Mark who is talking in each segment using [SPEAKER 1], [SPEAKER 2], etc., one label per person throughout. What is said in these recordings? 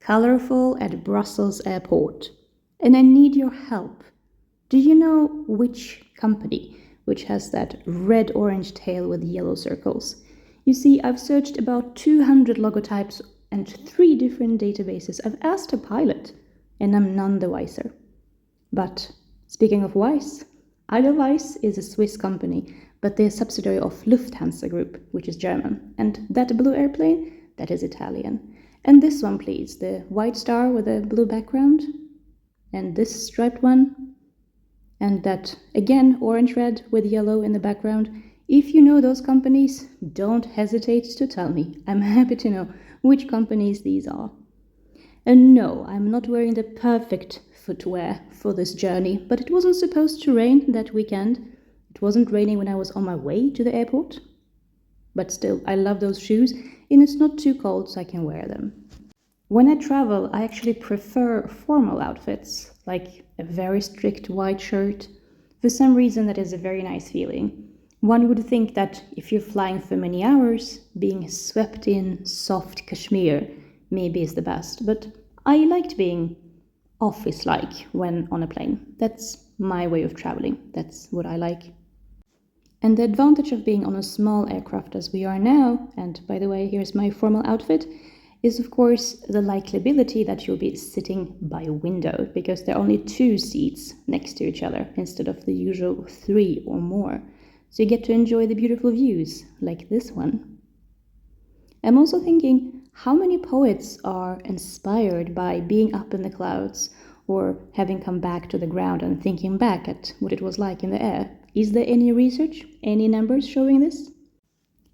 [SPEAKER 1] Colourful at Brussels Airport. And I need your help. Do you know which company which has that red-orange tail with yellow circles? You see, I've searched about 200 logotypes and 3 different databases. I've asked a pilot, and I'm none the wiser. But speaking of wise, Edelweiss is a Swiss company, but they're a subsidiary of Lufthansa Group, which is German. And that blue airplane, that is Italian. And this one, please, the white star with a blue background. And this striped one. And that, again, orange-red with yellow in the background. If you know those companies, don't hesitate to tell me. I'm happy to know which companies these are. And no, I'm not wearing the perfect footwear for this journey, but it wasn't supposed to rain that weekend. It wasn't raining when I was on my way to the airport. But still, I love those shoes, and it's not too cold so I can wear them. When I travel, I actually prefer formal outfits, like a very strict white shirt. For some reason, that is a very nice feeling. One would think that if you're flying for many hours, being swept in soft cashmere maybe is the best, but I liked being office-like when on a plane. That's my way of traveling. That's what I like. And the advantage of being on a small aircraft as we are now, and by the way, here's my formal outfit, is of course the likability that you'll be sitting by a window, because there are only 2 seats next to each other instead of the usual 3 or more. So you get to enjoy the beautiful views, like this one. I'm also thinking, how many poets are inspired by being up in the clouds or having come back to the ground and thinking back at what it was like in the air? Is there any research, any numbers showing this?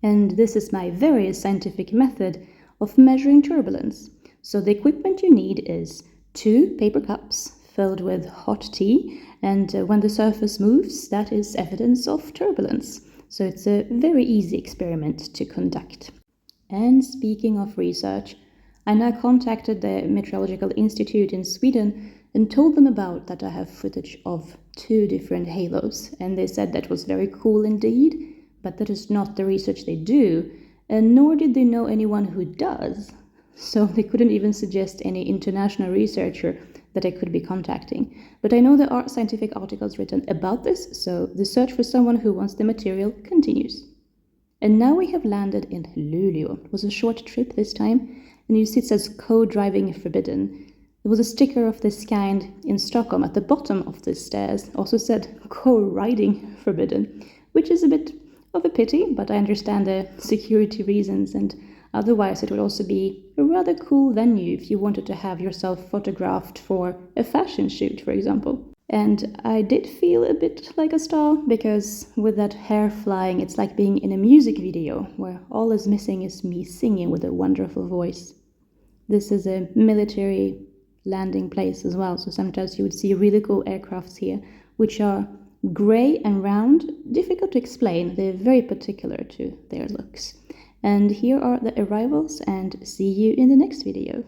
[SPEAKER 1] And this is my very scientific method of measuring turbulence. So the equipment you need is 2 paper cups filled with hot tea, and when the surface moves, that is evidence of turbulence. So it's a very easy experiment to conduct. And speaking of research, I now contacted the Meteorological Institute in Sweden and told them about that I have footage of 2 different halos, and they said that was very cool indeed, but that is not the research they do, and nor did they know anyone who does. So they couldn't even suggest any international researcher that I could be contacting. But I know there are scientific articles written about this, so the search for someone who wants the material continues. And now we have landed in Luleå. It was a short trip this time, and you see it says co-driving forbidden. There was a sticker of this kind in Stockholm at the bottom of the stairs, also said co-riding forbidden, which is a bit of a pity, but I understand the security reasons, and otherwise it would also be a rather cool venue if you wanted to have yourself photographed for a fashion shoot, for example. And I did feel a bit like a star, because with that hair flying, it's like being in a music video where all is missing is me singing with a wonderful voice. This is a military landing place as well, so sometimes you would see really cool aircrafts here, which are grey and round, difficult to explain. They're very particular to their looks. And here are the arrivals, and see you in the next video.